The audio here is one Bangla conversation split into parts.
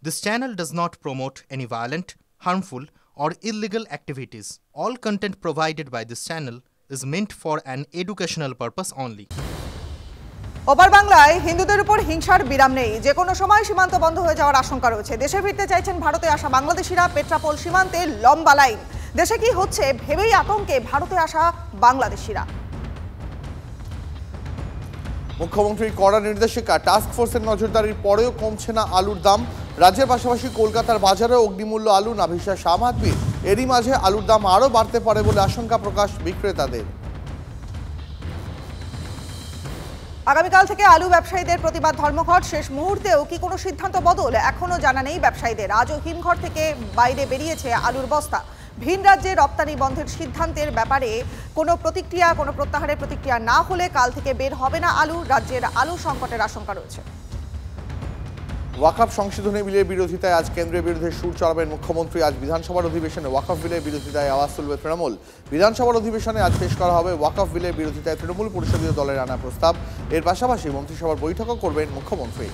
This channel does not promote any violent, harmful, or illegal activities. All content provided by this channel is meant for an educational purpose only. ওপার বাংলায় হিন্দুদের উপর হিংসার বিরাম নেই। যে কোনো সময় সীমান্ত বন্ধ হয়ে যাওয়ার আশঙ্কা রয়েছে। দেশে ফিরতে চাইছেন ভারতে আসা বাংলাদেশিরা। পেট্রাপোল সীমান্তে লম্বা লাইন। দেশে কি হচ্ছে ভেবেই আতঙ্কে ভারতে আসা বাংলাদেশিরা। মুখ্যমন্ত্রীর কড়া নির্দেশিকা, টাস্ক ফোর্সের নজরদারির পরেও কমছে না আলুর দাম। রাজ্যের পাশাপাশি কলকাতার বাজারে অগ্নিমূল্য আলু না বিশ্বাস আম আদমির। এরই মাঝে আলুর দাম আরও বাড়তে পারে বলে আশঙ্কা প্রকাশ বিক্রেতাদের। আগামীকাল থেকে আলু ব্যবসায়ীদের প্রতিবাদ ধর্মঘট। শেষ মুহূর্তেও কি কোনো সিদ্ধান্ত বদল এখনো জানা নেই ব্যবসায়ীদের। আজও হিমঘর থেকে বাইরে বেরিয়েছে আলুর বস্তা। ভিন রাজ্যে রপ্তানি বন্ধের সিদ্ধান্তের ব্যাপারে কোনো প্রতিক্রিয়া, কোনো প্রত্যাহারের প্রতিক্রিয়া না হলে কাল থেকে বের হবে না আলু। রাজ্যের আলু সংকটের আশঙ্কা রয়েছে। ওয়াকফ সংশোধনী বিলের বিরোধিতায় আজ কেন্দ্রের বিরুদ্ধে সুর চড়াবেন মুখ্যমন্ত্রী। আজ বিধানসভার অধিবেশনে ওয়াকফ বিলের বিরোধিতায় আওয়াজ তুলবে তৃণমূল। বিধানসভার অধিবেশনে আজ পেশ করা হবে ওয়াকফ বিলের বিরোধিতায় তৃণমূল পরিষদীয় দলের আনা প্রস্তাব। এর পাশাপাশি মন্ত্রিসভার বৈঠকও করবেন মুখ্যমন্ত্রী।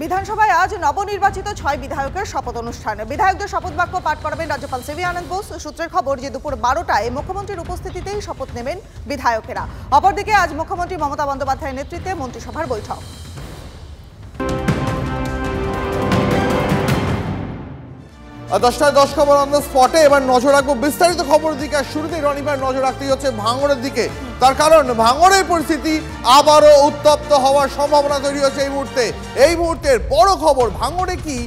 বিধানসভায় আজ নবনির্বাচিত 6 বিধায়কের শপথ অনুষ্ঠান। বিধায়কদের শপথ বাক্য পাঠ করাবেন রাজ্যপাল সিভি আনন্দ বোস। সূত্রের খবর যে দুপুর 12টায় মুখ্যমন্ত্রীর উপস্থিতিতেই শপথ নেবেন বিধায়কেরা। অপরদিকে আজ মুখ্যমন্ত্রী মমতা বন্দ্যোপাধ্যায়ের নেতৃত্বে মন্ত্রিসভার বৈঠক। 10টায় 10 খবর অন দ্য স্পটে। এবার নজর রাখবো বিস্তারিত খবরের দিকে। শুরুতেই রনিবার নজর রাখতেই হচ্ছে ভাঙড়ের দিকে। তার কারণ ভাঙড়ের পরিস্থিতি আবারও উত্তপ্ত হওয়ার সম্ভাবনা তৈরি হচ্ছে এই মুহূর্তে। এই মুহূর্তের বড় খবর, ভাঙড়ে কি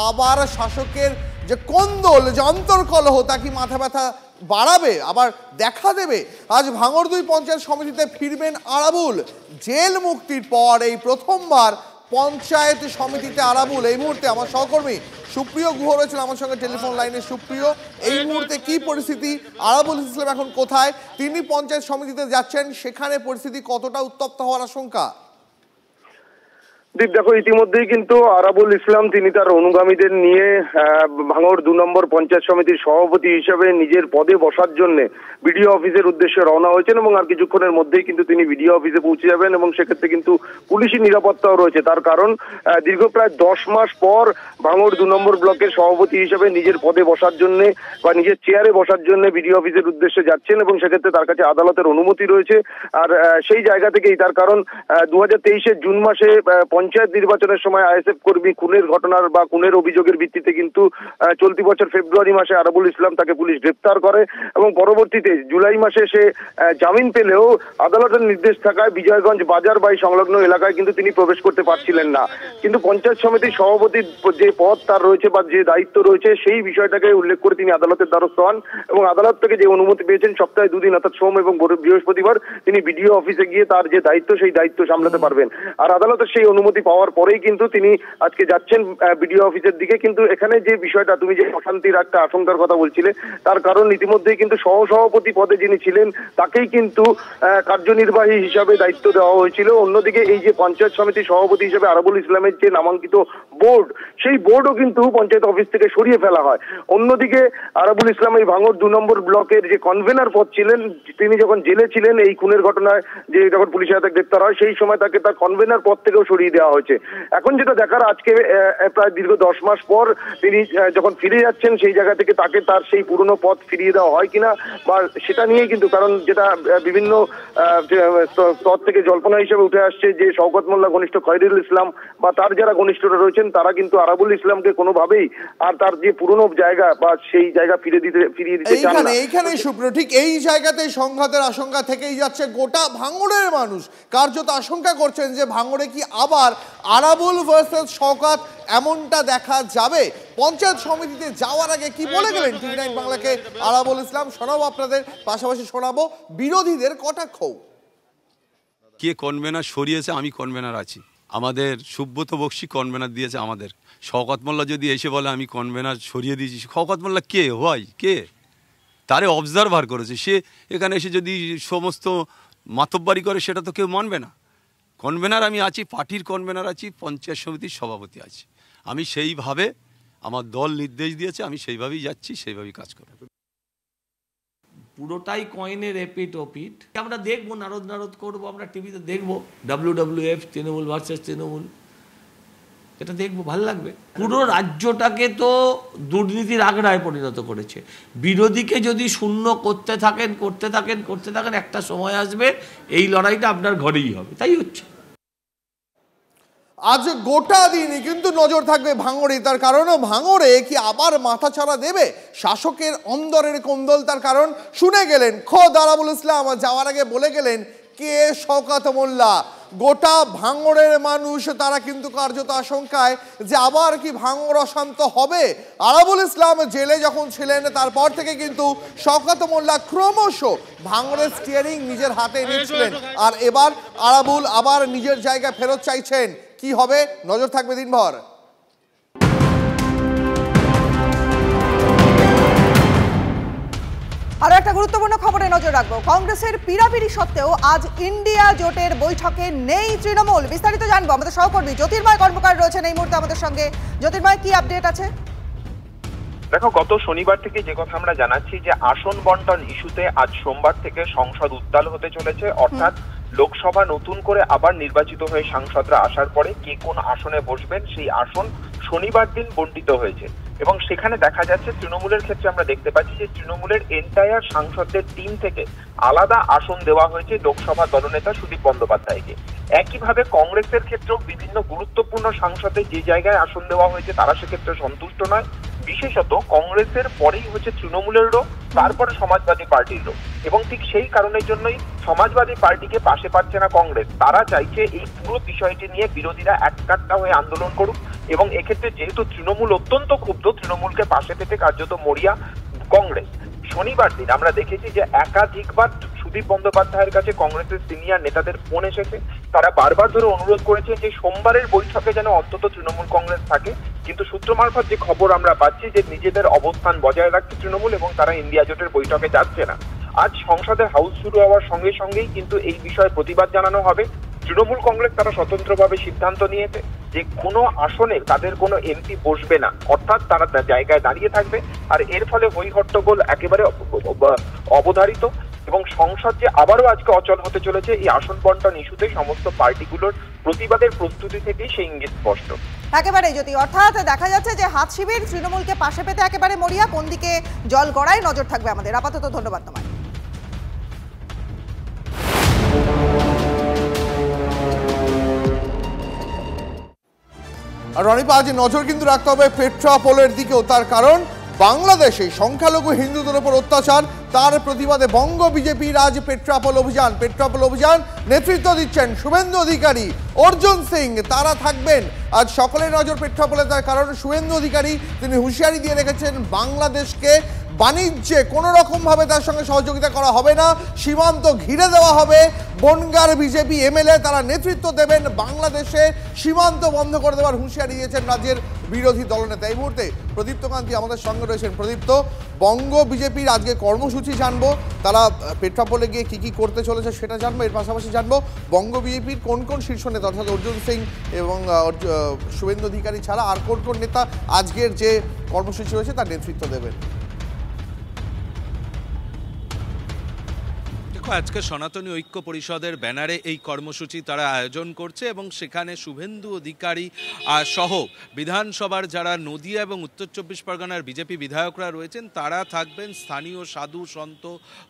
আবার শাসকের যে কোন্দল, যে অন্তর্কলহ, তা কি মাথা ব্যথা বাড়াবে, আবার দেখা দেবে? আজ ভাঙড় 2 পঞ্চায়েত সমিতিতে ফিরবেন আরাবুল। জেল মুক্তির পর এই প্রথমবার পঞ্চায়েত সমিতিতে আরাবুল। এই মুহূর্তে আমার সহকর্মী সুপ্রিয় গুহ রয়েছেন আমার সঙ্গে টেলিফোন লাইনে। সুপ্রিয়, এই মুহূর্তে কি পরিস্থিতি? আরাবুল ইসলাম এখন কোথায়? তিনি পঞ্চায়েত সমিতিতে যাচ্ছেন, সেখানে পরিস্থিতি কতটা উত্তপ্ত হওয়ার আশঙ্কা? দীপ, দেখো, ইতিমধ্যেই কিন্তু আরাবুল ইসলাম তিনি তার অনুগামীদের নিয়ে ভাঙড় 2 নম্বর পঞ্চায়েত সমিতির সভাপতি হিসেবে নিজের পদে বসার জন্য বিডিও অফিসের উদ্দেশ্যে রওনা হয়েছেন এবং আর কিছুক্ষণের মধ্যেই কিন্তু তিনি বিডিও অফিসে পৌঁছে যাবেন এবং সেক্ষেত্রে কিন্তু পুলিশি নিরাপত্তাও রয়েছে। তার কারণ দীর্ঘ প্রায় 10 মাস পর ভাঙড় 2 নম্বর ব্লকের সভাপতি হিসেবে নিজের পদে বসার জন্য বা নিজের চেয়ারে বসার জন্য বিডিও অফিসের উদ্দেশ্যে যাচ্ছেন এবং সেক্ষেত্রে তার কাছে আদালতের অনুমতি রয়েছে। আর সেই জায়গা থেকেই তার কারণ 2023-এর জুন মাসে পঞ্চায়েত নির্বাচনের সময় আইএসএফ কর্মী খুনের ঘটনার বা খুনের অভিযোগের ভিত্তিতে কিন্তু চলতি বছর ফেব্রুয়ারি মাসে আরাবুল ইসলাম তাকে পুলিশ গ্রেপ্তার করে এবং পরবর্তীতে জুলাই মাসে সে জামিন পেলেও আদালতের নির্দেশ থাকায় বিজয়গঞ্জ বাজার বাই সংলগ্ন এলাকায় কিন্তু তিনি প্রবেশ করতে পারছিলেন না। কিন্তু পঞ্চায়েত সমিতির সভাপতির যে পদ তার রয়েছে বা যে দায়িত্ব রয়েছে সেই বিষয়টাকে উল্লেখ করে তিনি আদালতের দ্বারস্থ হন এবং আদালত থেকে যে অনুমতি পেয়েছেন সপ্তাহে 2 দিন অর্থাৎ সোম এবং বৃহস্পতিবার তিনি বিডিও অফিসে গিয়ে তার যে দায়িত্ব সেই দায়িত্ব সামলাতে পারবেন। আর আদালতের সেই অনুমতি পাওয়ার পরেই কিন্তু তিনি আজকে যাচ্ছেন বিডিও অফিসের দিকে। কিন্তু এখানে যে বিষয়টা, তুমি যে অশান্তির একটা আশঙ্কার কথা বলছিলে, তার কারণ ইতিমধ্যেই কিন্তু সহসভাপতি পদে যিনি ছিলেন তাকেই কিন্তু কার্যনির্বাহী হিসাবে দায়িত্ব দেওয়া হয়েছিল। অন্যদিকে এই যে পঞ্চায়েত সমিতির সভাপতি হিসেবে আরাবুল ইসলামের যে নামাঙ্কিত বোর্ড, সেই বোর্ডও কিন্তু পঞ্চায়েত অফিস থেকে সরিয়ে ফেলা হয়। অন্যদিকে আরাবুল ইসলাম এই ভাঙড় 2 নম্বর ব্লকের যে কনভেনার পদ ছিলেন, তিনি যখন জেলে ছিলেন এই খুনের ঘটনায় যে যখন পুলিশের হাতে গ্রেপ্তার হয় সেই সময় তাকে তার কনভেনার পদ থেকেও সরিয়ে দেওয়া হয়েছে। এখন যেটা দেখার, আজকে প্রায় দীর্ঘ 10 মাস পর তিনি যখন ফিরে যাচ্ছেন সেই জায়গা থেকে তাকে তার সেই পুরনো পদ ফিরিয়ে দেওয়া হয় কিনা বা সেটা নিয়েই কিন্তু, কারণ যেটা বিভিন্ন স্তর থেকে জল্পনা হিসেবে উঠে আসছে যে শওকত মোল্লা ঘনিষ্ঠ খয়রুল ইসলাম বা তার যারা ঘনিষ্ঠরা রয়েছেন তারা কিন্তু আরাবুল ইসলামকে কোনোভাবেই আর তার যে পুরনো জায়গা বা সেই জায়গা ফিরিয়ে দিতে চান না। এইখানে সুপ্রিয়, ঠিক এই জায়গাতে সংঘাতের আশঙ্কা থেকেই যাচ্ছে। গোটা ভাঙড়ের মানুষ কার্যত আশঙ্কা করছেন যে ভাঙড়ে কি আবার আরাবুল ভার্সেস শওকত এমনটা দেখা যাবে? পঞ্চায়েত সমিতিতে যাওয়ার আগে কি বলে গেলেন টিভি9 বাংলাকে আরাবুল ইসলাম, শোনাবো আপনাদের। পাশাপাশি শোনাবো বিরোধীদের কটাক্ষ। কে কনভেনার সরিয়েছে? আমি কনভেনার আছি। আমাদের সুব্রত বক্সি কনভেনার দিয়েছে আমাদের। শওকত মোল্লা যদি এসে বলে আমি কনভেনার সরিয়ে দিয়েছি, শওকত মোল্লা কে হয়? কে তারে অবজারভার করেছে? সে এখানে এসে যদি সমস্ত মাতব্বারি করে সেটা তো কেউ মানবে না। কনভেনার আমি আছি, পার্টির কনভেনার আছি, পঞ্চায়েত সমিতির সভাপতি আছি। আমি সেইভাবে, আমার দল নির্দেশ দিয়েছে, আমি সেইভাবেই যাচ্ছি, সেইভাবেই কাজ করব। পুরোটাই কয়েনের এপিট ওপিট আমরা দেখবো, নারদ করবো, আমরা টিভিতে দেখবো WWF তৃণমূল ভার্সেস তৃণমূল। এটা দেখবো, ভালো লাগবে। পুরো রাজ্যটাকে তো দুর্নীতির আগ্রায় পরিণত করেছে। বিরোধীকে যদি শূন্য করতে থাকেন, একটা সময় আসবে এই লড়াইটা আপনার ঘরেই হবে। তাই হচ্ছে। আজ গোটা দিনই কিন্তু নজর থাকবে ভাঙড়ে, তার কারণ ভাঙড়ে কি আবার মাথাচাড়া দেবে শাসকের অন্দরের কোন্দল? তার কারণ শুনে গেলেন খোদ আরাবুল ইসলাম যাওয়ার আগে বলে গেলেন কে শওকত মোল্লা। গোটা ভাঙড়ের মানুষ তারা কিন্তু কার্যত আশঙ্কায় যে আবার কি ভাঙড় অশান্ত হবে। আরাবুল ইসলাম জেলে যখন ছিলেন তারপর থেকে কিন্তু শওকত মোল্লা ক্রমশ ভাঙড়ের স্টিয়ারিং নিজের হাতে নিচ্ছিলেন, আর এবার আরাবুল আবার নিজের জায়গায় ফেরত চাইছেন। কি হবে নজর থাকবে দিনভর। আরো একটা গুরুত্বপূর্ণ খবরে নজর রাখবো। কংগ্রেসের পীড়াপিড়ি সত্ত্বেও আজ ইন্ডিয়া জোটের বৈঠকে নেই তৃণমূল। বিস্তারিত জানবো, আমাদের সহকর্মী জ্যোতির্ময় কর্মকার রয়েছেন এই মুহূর্তে আমাদের সঙ্গে। জ্যোতির্ময়, কি আপডেট আছে? দেখো, গত শনিবার থেকে যে কথা আমরা জানাচ্ছি যে আসন বন্টন ইস্যুতে আজ সোমবার থেকে সংসদ উত্তাল হতে চলেছে। অর্থাৎ লোকসভা নতুন করে আবার নির্বাচিত হয়ে সাংসদরা আসার পরে কে কোন আসনে বসবেন সেই আসন শনিবার দিন বণ্টিত হয়েছে এবং সেখানে দেখা যাচ্ছে তৃণমূলের ক্ষেত্রে আমরা দেখতে পাচ্ছি যে তৃণমূলের এন্টায়ার সাংসদদের টিম থেকে আলাদা আসন দেওয়া হয়েছে লোকসভা দলনেতা সুদীপ বন্দ্যোপাধ্যায়কে। একইভাবে কংগ্রেসের ক্ষেত্রেও বিভিন্ন গুরুত্বপূর্ণ সাংসদের যে জায়গায় আসন দেওয়া হয়েছে তারা সেক্ষেত্রে সন্তুষ্ট নয়। বিশেষত কংগ্রেসের পরেই হচ্ছে তৃণমূলেরও, তারপরে সমাজবাদী পার্টিরও, এবং ঠিক সেই কারণের জন্যই সমাজবাদী পার্টিকে পাশে পাচ্ছে না কংগ্রেস। তারা চাইছে এই পুরো বিষয়টি নিয়ে বিরোধীরা এককাট্টা হয়ে আন্দোলন করুক এবং এক্ষেত্রে যেহেতু তৃণমূল অত্যন্ত ক্ষুব্ধ, তৃণমূলকে পাশে পেতে কার্যত মরিয়া কংগ্রেস। শনিবার দিন আমরা দেখেছি যে একাধিকবার সুদীপ বন্দ্যোপাধ্যায়ের কাছে কংগ্রেসের সিনিয়র নেতাদের ফোন এসেছে। তারা বারবার ধরে অনুরোধ করেছেন যে সোমবারের বৈঠকে যেন অন্তত তৃণমূল কংগ্রেস থাকে, কিন্তু সূত্র মারফত যে খবর আমরা পাচ্ছি যে নিজেদের অবস্থান বজায় রাখছে তৃণমূল এবং তারা ইন্ডিয়া জোটের বৈঠকে যাচ্ছে না। আজ সংসদের হাউস শুরু হওয়ার সঙ্গে সঙ্গেই কিন্তু এই বিষয়ে প্রতিবাদ জানানো হবে। তৃণমূল কংগ্রেস তারা স্বতন্ত্রভাবে সিদ্ধান্ত নিয়েছে যে কোনো আসনে তাদের কোনো এমপি বসবে না, অর্থাৎ তারা জায়গায় দাঁড়িয়ে থাকবে, আর এর ফলে হই হট্টগোল একেবারে অবধারিত এবং সংসদ যে আবারও আজকে অচল হতে চলেছে এই আসন বন্টন ইস্যুতে সমস্ত পার্টিগুলোর প্রতিবাদের প্রস্তুতি থেকেই সেই ইঙ্গিত স্পষ্ট। একেবারে যদি, অর্থাৎ দেখা যাচ্ছে যে হাত শিবির তৃণমূলকে পাশে পেতে একেবারে মরিয়া। কোন দিকে জল গড়ায় নজর থাকবে আমাদের। আপাতত ধন্যবাদ তোমায়। আর রনিপা, আজ নজর কিন্তু রাখতে হবে পেট্রাপোলের দিকেও, তার কারণ বাংলাদেশে সংখ্যালঘু হিন্দুদের উপর অত্যাচার, তার প্রতিবাদে বঙ্গ বিজেপির আজ পেট্রাপোল অভিযান নেতৃত্ব দিচ্ছেন শুভেন্দু অধিকারী, অর্জুন সিং, তারা থাকবেন আজ সকলের নজর পেট্রাপোলে। তার কারণ শুভেন্দু অধিকারী তিনি হুঁশিয়ারি দিয়ে রেখেছেন বাংলাদেশকে বাণিজ্যে কোনো রকমভাবে তার সঙ্গে সহযোগিতা করা হবে না, সীমান্ত ঘিরে দেওয়া হবে। বনগাঁর বিজেপি এমএলএ তারা নেতৃত্ব দেবেন বাংলাদেশে সীমান্ত বন্ধ করে দেওয়ার হুঁশিয়ারি দিয়েছেন রাজ্যের বিরোধী দলনেতা। এই মুহূর্তে প্রদীপ্ত কান্তি আমাদের সঙ্গে রয়েছেন। প্রদীপ্ত, বঙ্গ বিজেপির আজকে কর্মসূচি জানবো, তারা পেট্রাপোলে গিয়ে কি করতে চলেছে সেটা জানবো, এর পাশাপাশি জানবো বঙ্গ বিজেপির কোন কোন শীর্ষ নেতা অর্থাৎ অর্জুন সিং এবং শুভেন্দু অধিকারী ছাড়া আর কোন কোন নেতা আজকের যে কর্মসূচি রয়েছে তার নেতৃত্ব দেবেন। আজকে সনাতনী ঐক্য পরিষদের ব্যানারে এই কর্মসূচি তারা আয়োজন করছে এবং সেখানে শুভেন্দু অধিকারী সহ বিধানসভার যারা নদিয়া এবং উত্তর চব্বিশ পরগনার বিজেপি বিধায়করা রয়েছেন তারা থাকবেন, স্থানীয় সাধু সন্ত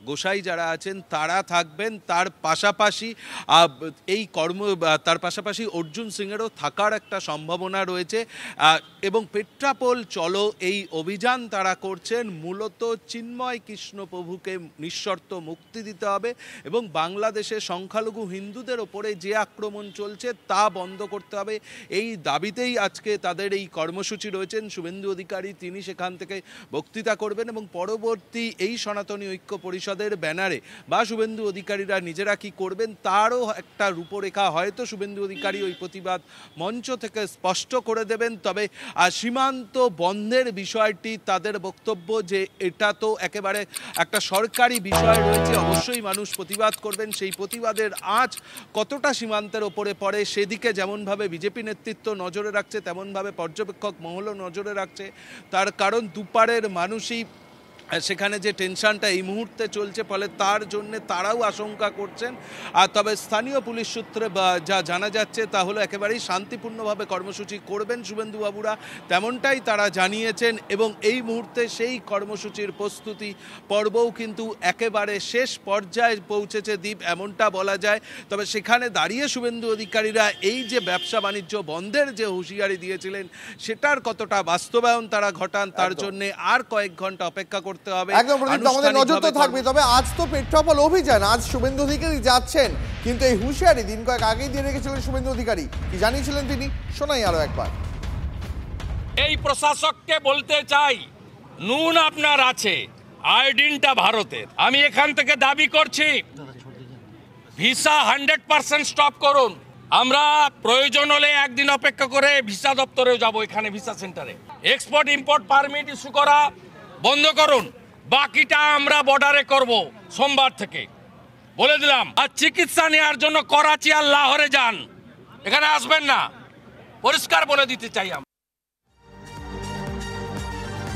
গোসাই যারা আছেন তারা থাকবেন, তার পাশাপাশি অর্জুন সিংয়েরও থাকার একটা সম্ভাবনা রয়েছে। এবং পেট্রাপোল চলো এই অভিযান তারা করছেন মূলত চিন্ময় কৃষ্ণ প্রভুকে নিঃশর্ত মুক্তি দিতে হবে এবং বাংলাদেশে সংখ্যালঘু হিন্দুদের ওপরে যে আক্রমণ চলছে তা বন্ধ করতে হবে, এই দাবিতেই আজকে তাদের এই কর্মসূচি রয়েছেন। শুভেন্দু অধিকারী তিনি সেখান থেকে বক্তৃতা করবেন এবং পরবর্তী এই সনাতনী ঐক্য পরিষদের ব্যানারে বা শুভেন্দু অধিকারীরা নিজেরা কি করবেন তারও একটা রূপরেখা হয়তো শুভেন্দু অধিকারী ওই প্রতিবাদ মঞ্চ থেকে স্পষ্ট করে দেবেন। তবে সীমান্ত বন্ধের বিষয়টি তাদের বক্তব্য যে এটা তো একেবারে একটা সরকারি বিষয় রয়েছে, অবশ্যই মানুষ প্রতিবাদ করবেন, সেই প্রতিবাদের আঁচ কতটা সীমান্তের ওপরে পড়ে সেদিকে যেমনভাবে বিজেপি নেতৃত্ব নজরে রাখছে তেমনভাবে পর্যবেক্ষক মহলও নজরে রাখছে। তার কারণ দুপারের মানুষই সেখানে যে টেনশনটা এই মুহূর্তে চলছে, ফলে তার জন্য তারাও আশঙ্কা করছেন। আর তবে স্থানীয় পুলিশ সূত্রে যা জানা যাচ্ছে তা হলো একেবারেই শান্তিপূর্ণভাবে কর্মসূচি করবেন শুভেন্দুবাবুরা, তেমনটাই তারা জানিয়েছেন। এবং এই মুহূর্তে সেই কর্মসূচির প্রস্তুতি পর্বও কিন্তু একেবারে শেষ পর্যায়ে পৌঁছেছে দ্বীপ, এমনটা বলা যায়। তবে সেখানে দাঁড়িয়ে শুভেন্দু অধিকারীরা এই যে ব্যবসা বাণিজ্য বন্ধের যে হুঁশিয়ারি দিয়েছিলেন সেটার কতটা বাস্তবায়ন তারা ঘটান, তার জন্য আর কয়েক ঘন্টা অপেক্ষা করতে হবে। একদম আমাদের নজর তো থাকবে। তবে আজ তো পেট্রাপোল অভিযান, আজ শুভেন্দু অধিকারী যাচ্ছেন, কিন্তু এই হুঁশিয়ারি দিন কয়েক আগেই দিয়ে রেখেছিলেন শুভেন্দু অধিকারী। কি জানিয়েছিলেন তিনি, শোনাই আরো একবার। এই প্রশাসককে বলতে চাই, নুন আপনার আছে, আয়োডিনটা ভারতের। আমি এখান থেকে দাবি করছি ভিসা 100% স্টপ করুন। আমরা প্রয়োজন হলে একদিন অপেক্ষা করে ভিসা দপ্তরেও যাব, এখানে ভিসা সেন্টারে। এক্সপোর্ট ইম্পোর্ট পারমিট ইস্যু করা বন্ধ করুন, বাকিটা আমরা বর্ডারে করব সোমবার থেকে, বলে দিলাম। আর চিকিৎসা নেওয়ার জন্য করাচি আর লাহোরে যান, এখানে আসবেন না, পরিষ্কার বলে দিতে চাই।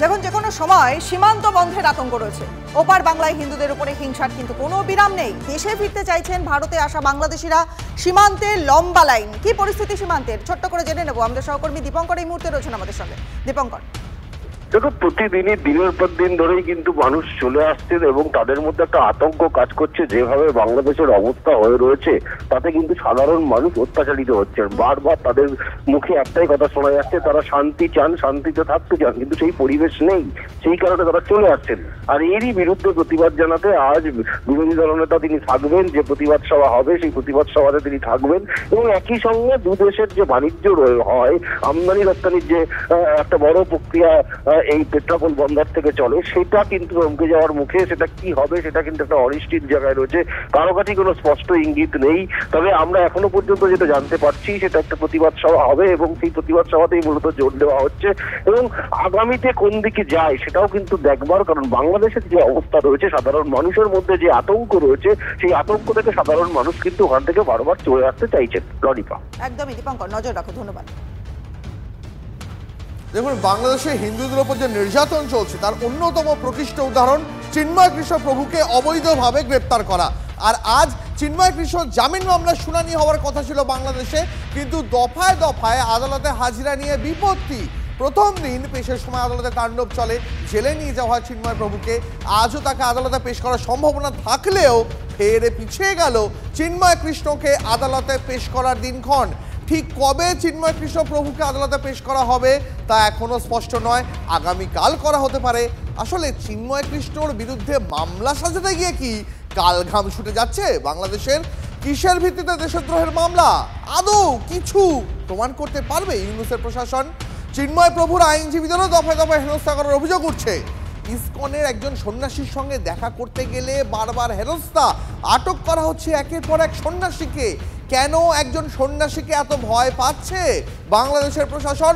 দেখুন, যে কোনো সময় সীমান্ত বন্ধের আতঙ্ক রয়েছে। ওপার বাংলায় হিন্দুদের উপরে হিংসার কিন্তু কোনো বিরাম নেই। দেশে ফিরতে চাইছেন ভারতে আসা বাংলাদেশিরা, সীমান্তে লম্বা লাইন। কি পরিস্থিতি সীমান্তের, ছোট্ট করে জেনে নেব। আমাদের সহকর্মী দীপঙ্কর এই মুহূর্তে রয়েছেন আমাদের সঙ্গে। দীপঙ্কর, দেখো, প্রতিদিনই দিনের পর দিন ধরেই কিন্তু মানুষ চলে আসছেন এবং তাদের মধ্যে একটা আতঙ্ক কাজ করছে। যেভাবে বাংলাদেশের অবস্থা হয়ে রয়েছে তাতে কিন্তু সাধারণ মানুষ অত্যাচারিত হচ্ছেন। বারবার তাদের মুখে একটাই কথা শোনা যাচ্ছে, তারা শান্তি চান, শান্তিতে থাকতে চান, কিন্তু সেই পরিবেশ নেই, সেই কারণে তারা চলে আসছেন। আর এরই বিরুদ্ধে প্রতিবাদ জানাতে আজ বিরোধী দলনেতা তিনি থাকবেন, যে প্রতিবাদ সভা হবে সেই প্রতিবাদ সভাতে তিনি থাকবেন। এবং একই সঙ্গে দু দেশের যে বাণিজ্য হয়, আমদানি রপ্তানির যে একটা বড় প্রক্রিয়া এই পেট্রাপোল বন্দর থেকে চলে, সেটা কিন্তু থমকে যাওয়ার মুখে। সেটা কি হবে সেটা কিন্তু একটা অনিশ্চিত জায়গায় রয়েছে, কারো কাছে কোনো স্পষ্ট ইঙ্গিত নেই। তবে আমরা এখনো পর্যন্ত যেটা জানতে পারছি সেটা একটা প্রতিবাদ সভা হবে এবং সেই প্রতিবাদ সভাতেই মূলত জোর দেওয়া হচ্ছে। এবং আগামীতে কোন দিকে যায় সেটাও কিন্তু দেখবার, কারণ বাংলাদেশের যে অবস্থা রয়েছে, সাধারণ মানুষের মধ্যে যে আতঙ্ক রয়েছে, সেই আতঙ্ক থেকে সাধারণ মানুষ কিন্তু ওখান থেকে বারবার চলে আসতে চাইছেন। ললিপা, একদমই দীপঙ্কর, নজর রাখো। ধন্যবাদ। দেখুন, বাংলাদেশে হিন্দুদের উপর যে নির্যাতন চলছে তার অন্যতম প্রকৃষ্ট উদাহরণ চিন্ময় কৃষ্ণ প্রভুকে অবৈধভাবে গ্রেপ্তার করা। আর আজ চিন্ময় কৃষ্ণ জামিন মামলার শুনানি হওয়ার কথা ছিল বাংলাদেশে, কিন্তু দফায় দফায় আদালতে হাজিরা নিয়ে বিপত্তি। প্রথম দিন পেশের সময় আদালতে তাণ্ডব চলে, জেলে নিয়ে যাওয়া হয় চিন্ময় প্রভুকে। আজও তাকে আদালতে পেশ করার সম্ভাবনা থাকলেও ফের পিছিয়ে গেল চিন্ময় কৃষ্ণকে আদালতে পেশ করার দিনক্ষণ। ঠিক কবে চিন্ময় কৃষ্ণ প্রভুকে আদালতে পেশ করা হবে তা এখনো স্পষ্ট নয়, আগামীকাল করা হতে পারে। আসলে চিন্ময় কৃষ্ণর বিরুদ্ধে মামলা সাজাতে গিয়ে কি কাল ঘাম ছুটে যাচ্ছে বাংলাদেশের? কিসের ভিত্তিতে দেশদ্রোহের মামলা? আদৌ কিছু প্রমাণ করতে পারবে ইউনূসের প্রশাসন? চিন্ময় প্রভুর আইনজীবীদেরও দফায় দফায় হেনস্থা করার অভিযোগ উঠছে। ইসকনের একজন সন্ন্যাসীর সঙ্গে দেখা করতে গেলে বারবার হেনস্থা, আটক করা হচ্ছে একের পর এক সন্ন্যাসীকে। কেন একজন সন্ন্যাসীকে এত ভয় পাচ্ছে বাংলাদেশের প্রশাসন?